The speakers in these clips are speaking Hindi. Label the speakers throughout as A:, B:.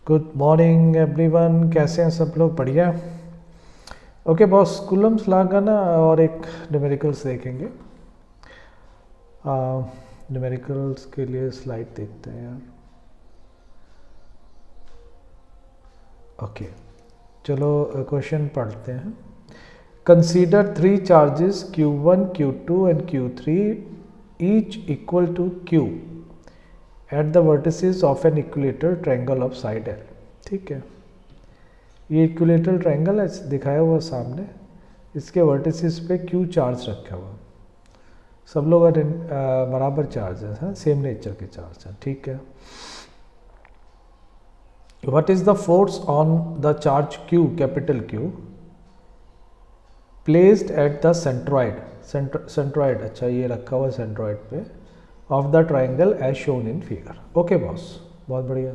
A: गुड मॉर्निंग एवरीवन, कैसे हैं सब लोग? बढ़िया। ओके बॉस, कूलम्स लॉ का ना और एक न्यूमेरिकल्स देखेंगे। न्यूमेरिकल्स के लिए स्लाइड देखते हैं यार। ओके चलो क्वेश्चन पढ़ते हैं। Consider three charges Q1, Q2 and Q3 each equal to Q at the vertices of an equilateral triangle of side L। ठीक है, ये इक्विलेटरल ट्रायंगल है दिखाया हुआ सामने, इसके वर्टिसेस पे Q चार्ज रखा हुआ, सब लोग बराबर चार्ज है, सेम नेचर के चार्ज हैं। ठीक है, what is the force on the charge Q, capital Q, placed at the centroid, centroid अच्छा ये रखा हुआ सेंट्रॉइड पे of the triangle as shown in figure. Okay boss, बहुत बढ़िया।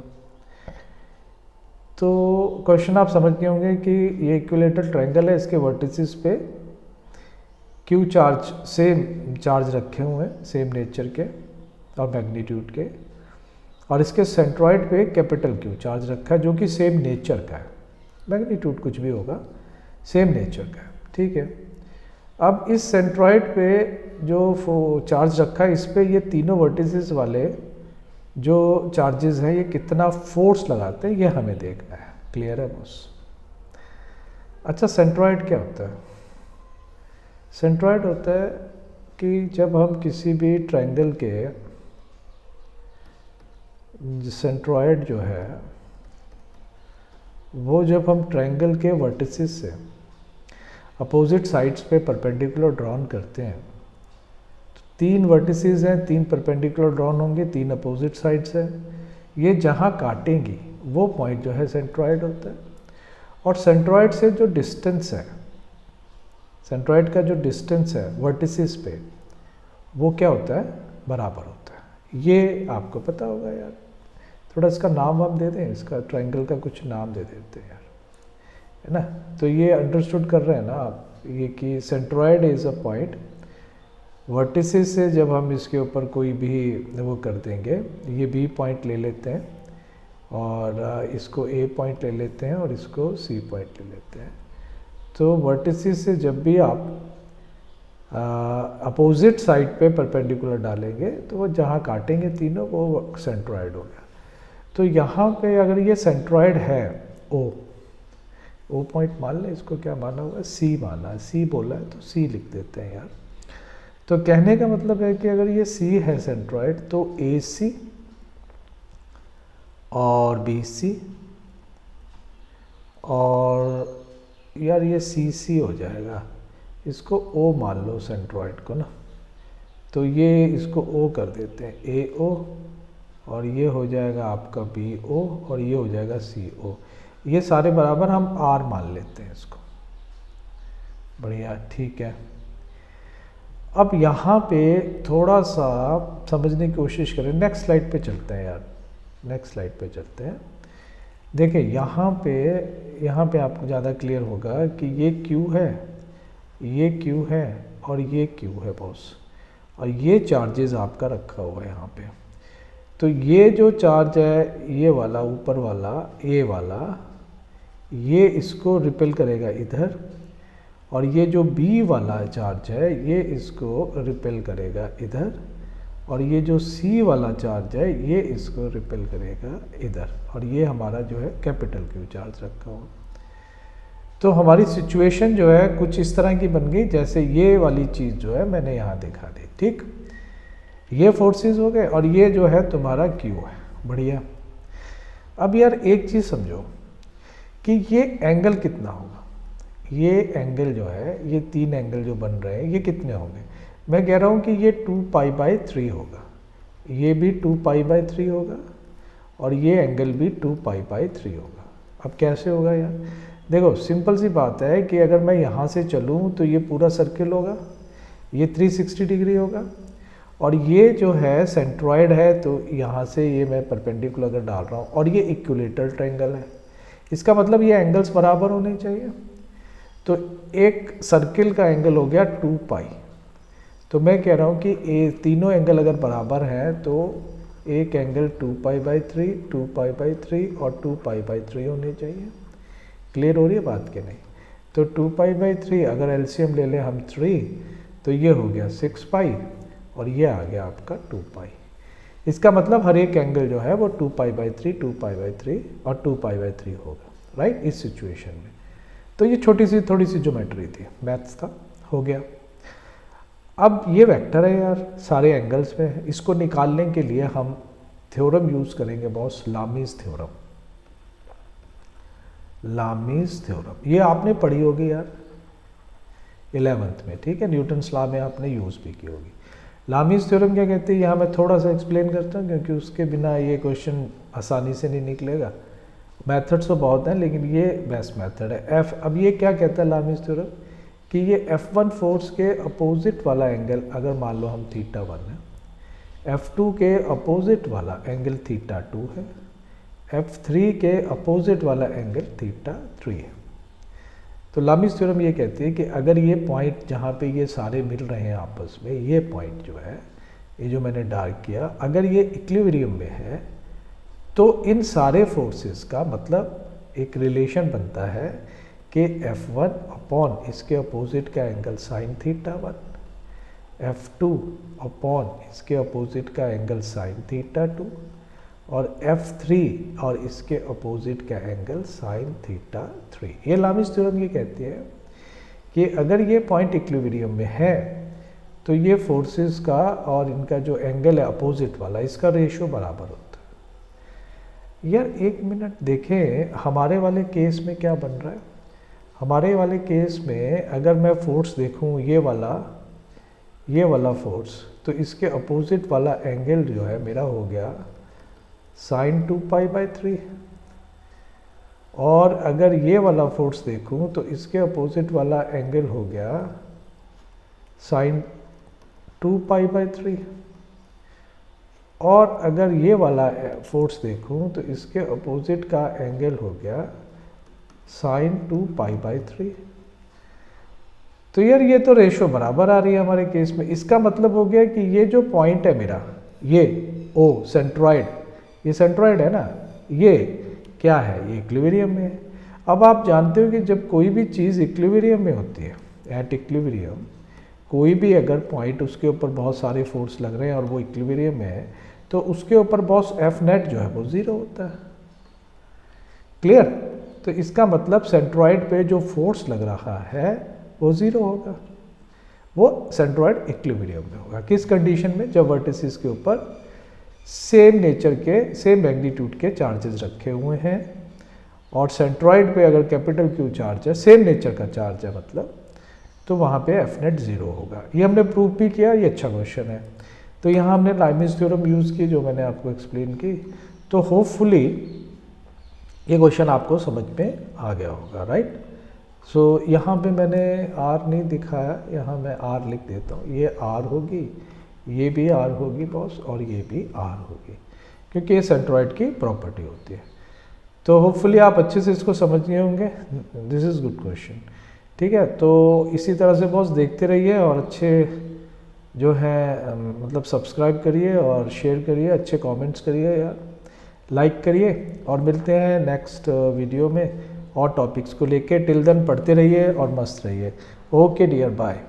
A: तो क्वेश्चन आप समझ गए होंगे कि ये इक्विलेटरल ट्रायंगल है, इसके वर्टिसेस पे Q चार्ज, सेम चार्ज रखे हुए हैं, सेम नेचर के और मैग्नीट्यूड के, और इसके सेंट्रॉइड पे कैपिटल Q चार्ज रखा है जो कि सेम नेचर का है, मैग्नीट्यूड कुछ भी होगा, सेम नेचर का है। ठीक है, अब इस सेंट्रॉइड पे जो चार्ज रखा है, इस पे ये तीनों वर्टिसेस वाले जो चार्जेस हैं ये कितना फोर्स लगाते हैं ये हमें देखना है। क्लियर है बॉस? अच्छा, सेंट्रॉइड क्या होता है? सेंट्रॉइड होता है कि जब हम किसी भी ट्रायंगल के सेंट्रॉइड जो है वो जब हम ट्रायंगल के वर्टिसेस से अपोजिट साइड्स पे परपेंडिकुलर ड्रॉन करते हैं, तो तीन वर्टिसेस हैं, तीन परपेंडिकुलर ड्रॉन होंगे, तीन अपोजिट साइड्स हैं, ये जहाँ काटेंगी वो पॉइंट जो है सेंट्रॉइड होता है। और सेंट्रॉइड से जो डिस्टेंस है, सेंट्रॉइड का जो डिस्टेंस है वर्टिसेस पे, वो क्या होता है? बराबर होता है। ये आपको पता होगा यार, थोड़ा इसका नाम वाम दे दें, इसका ट्रायंगल का कुछ नाम दे देते हैं यार, है ना? तो ये अंडरस्टूड कर रहे हैं ना आप, ये कि centroid is a point, vertices से जब हम इसके ऊपर कोई भी वो कर देंगे, ये बी पॉइंट ले लेते हैं और इसको ए पॉइंट ले लेते हैं और इसको सी पॉइंट ले लेते हैं, तो वर्टिसेस से जब भी आप अपोजिट साइड पे परपेंडिकुलर डालेंगे तो वो जहाँ काटेंगे तीनों वो सेंट्रॉइड हो गया। तो यहाँ पे अगर ये सेंट्रॉइड है, ओ पॉइंट मान लें, इसको क्या माना हुआ है? सी माना है, सी बोला है तो सी लिख देते हैं यार। तो कहने का मतलब है कि अगर ये सी है सेंट्रॉइड, तो ए सी और बी सी और यार ये सी सी हो जाएगा, इसको ओ मान लो सेंट्रॉइड को ना, तो ये इसको ओ कर देते हैं, ए ओ, और ये हो जाएगा आपका बी ओ और ये हो जाएगा सी ओ, ये सारे बराबर हम आर मान लेते हैं इसको। बढ़िया, ठीक है। अब यहाँ पे थोड़ा सा समझने की कोशिश करें, नेक्स्ट स्लाइड पे चलते हैं यार, नेक्स्ट स्लाइड पे चलते हैं। देखिए यहाँ पे आपको ज़्यादा क्लियर होगा कि ये Q है, ये Q है और ये Q है बॉस, और ये चार्जेस आपका रखा हुआ है यहाँ पे। तो ये जो चार्ज है, ये वाला ऊपर वाला ए वाला, ये इसको रिपेल करेगा इधर, और ये जो बी वाला चार्ज है ये इसको रिपेल करेगा इधर, और ये जो सी वाला चार्ज है ये इसको रिपेल करेगा इधर, और ये हमारा जो है कैपिटल Q चार्ज रखा हुआ। तो हमारी सिचुएशन जो है कुछ इस तरह की बन गई, जैसे ये वाली चीज़ जो है मैंने यहाँ दिखा दी। ठीक, ये फोर्सेस हो गए और ये जो है तुम्हारा Q है। बढ़िया। अब यार एक चीज़ समझो कि ये एंगल कितना होगा, ये एंगल जो है, ये तीन एंगल जो बन रहे हैं ये कितने होंगे? मैं कह रहा हूँ कि ये 2π/3 होगा, ये भी 2π/3 होगा और ये एंगल भी 2π/3 होगा। अब कैसे होगा यार? देखो सिंपल सी बात है कि अगर मैं यहाँ से चलूँ तो ये पूरा सर्किल होगा, ये 360 डिग्री होगा, और ये जो है सेंट्रॉइड है, तो यहाँ से ये मैं परपेंडिकुलर अगर डाल रहा हूँ, और ये इक्विलेटरल ट्रायंगल है, इसका मतलब ये एंगल्स बराबर होने चाहिए। तो एक सर्किल का एंगल हो गया 2π, तो मैं कह रहा हूँ कि तीनों एंगल अगर बराबर हैं तो एक एंगल 2π/3, 2π/3 और 2π/3 होने चाहिए। क्लियर हो रही है बात कि नहीं? तो 2π/3 अगर एलसीएम ले लें हम 3, तो ये हो गया 6π और ये आ गया आपका 2π। इसका मतलब हर एक एंगल जो है वो 2π/3, 2π/3 और 2π/3 होगा, राइट, इस सिचुएशन में। तो ये छोटी सी थोड़ी सी ज्योमेट्री थी, मैथ्स का हो गया। अब ये वेक्टर है यार, सारे एंगल्स में है। इसको निकालने के लिए हम थ्योरम यूज़ करेंगे boss, Lami's theorem. Lami's theorem ये आपने पढ़ी होगी यार 11th में, ठीक है, न्यूटन्स लॉ में आपने यूज़ भी की होगी। लामीज थ्योरम क्या कहते हैं, यहाँ मैं थोड़ा सा एक्सप्लेन करता हूँ क्योंकि उसके बिना ये क्वेश्चन आसानी से नहीं निकलेगा। मेथड्स तो बहुत हैं लेकिन ये बेस्ट मेथड है। अब ये क्या कहता है लामीज थ्योरम, कि ये F1 फोर्स के अपोजिट वाला एंगल अगर मान लो हम θ1 है, F2 के अपोजिट वाला एंगल θ2 है, F3 के अपोजिट वाला एंगल θ3 है। तो लामीज थ्योरम ये कहती है कि अगर ये पॉइंट जहाँ पे ये सारे मिल रहे हैं आपस में, ये पॉइंट जो है, ये जो मैंने डार्क किया, अगर ये इक्विलिब्रियम में है तो इन सारे फोर्सेस का मतलब एक रिलेशन बनता है कि F1 अपॉन इसके अपोजिट का एंगल साइन θ1, F2 अपॉन इसके अपोजिट का एंगल साइन θ2 और F3 और इसके अपोजिट का एंगल साइन θ3। ये लामीज थ्योरम ये कहती है कि अगर ये पॉइंट इक्विलिब्रियम में है तो ये फोर्सेस का और इनका जो एंगल है अपोजिट वाला, इसका रेशियो बराबर होता है। यार एक मिनट देखें, हमारे वाले केस में क्या बन रहा है। हमारे वाले केस में अगर मैं फोर्स देखूं ये वाला फोर्स, तो इसके अपोजिट वाला एंगल जो है मेरा हो गया साइन 2π/3, और अगर ये वाला फोर्स देखूं तो इसके अपोजिट वाला एंगल हो गया साइन 2π/3, और अगर ये वाला फोर्स देखूं तो इसके अपोजिट का एंगल हो गया साइन 2π/3। तो यार ये तो रेशो बराबर आ रही है हमारे केस में। इसका मतलब हो गया कि ये जो पॉइंट है मेरा, ये ओ सेंट्रॉइड, ये सेंट्रॉइड है ना, ये क्या है, ये इक्विलिब्रियम में है। अब आप जानते हो कि जब कोई भी चीज़ इक्विलिब्रियम में होती है, एट इक्विलिब्रियम, कोई भी अगर पॉइंट उसके ऊपर बहुत सारे फोर्स लग रहे हैं और वो इक्विलिब्रियम में है, तो उसके ऊपर बॉस एफ नेट जो है वो 0 होता है। क्लियर? तो इसका मतलब सेंट्रॉइड पे जो फोर्स लग रहा है वो 0 होगा, वो सेंट्रॉइड इक्विलिब्रियम में होगा। किस कंडीशन में? जब वर्टिसेस के ऊपर सेम नेचर के, सेम मैग्नीट्यूड के चार्जेस रखे हुए हैं, और सेंट्रॉइड पे अगर कैपिटल क्यू चार्ज है, सेम नेचर का चार्ज है मतलब, तो वहाँ पे एफ नेट 0 होगा। ये हमने प्रूव भी किया, ये अच्छा क्वेश्चन है। तो यहाँ हमने लामीज थ्योरम यूज़ की जो मैंने आपको एक्सप्लेन की। तो होपफुली ये क्वेश्चन आपको समझ में आ गया होगा, राइट। सो यहाँ पे मैंने आर नहीं दिखाया, यहाँ मैं आर लिख देता हूँ। ये आर होगी, ये भी आर होगी बॉस, और ये भी आर होगी, क्योंकि ये सेंट्रॉइड की प्रॉपर्टी होती है। तो होपफुली आप अच्छे से इसको समझ गए होंगे। दिस इज़ गुड क्वेश्चन, ठीक है। तो इसी तरह से बॉस देखते रहिए, और अच्छे जो है मतलब सब्सक्राइब करिए और शेयर करिए, अच्छे कमेंट्स करिए यार, लाइक करिए, और मिलते हैं नेक्स्ट वीडियो में और टॉपिक्स को लेके। टिल देन पढ़ते रहिए और मस्त रहिए। Okay dear, bye.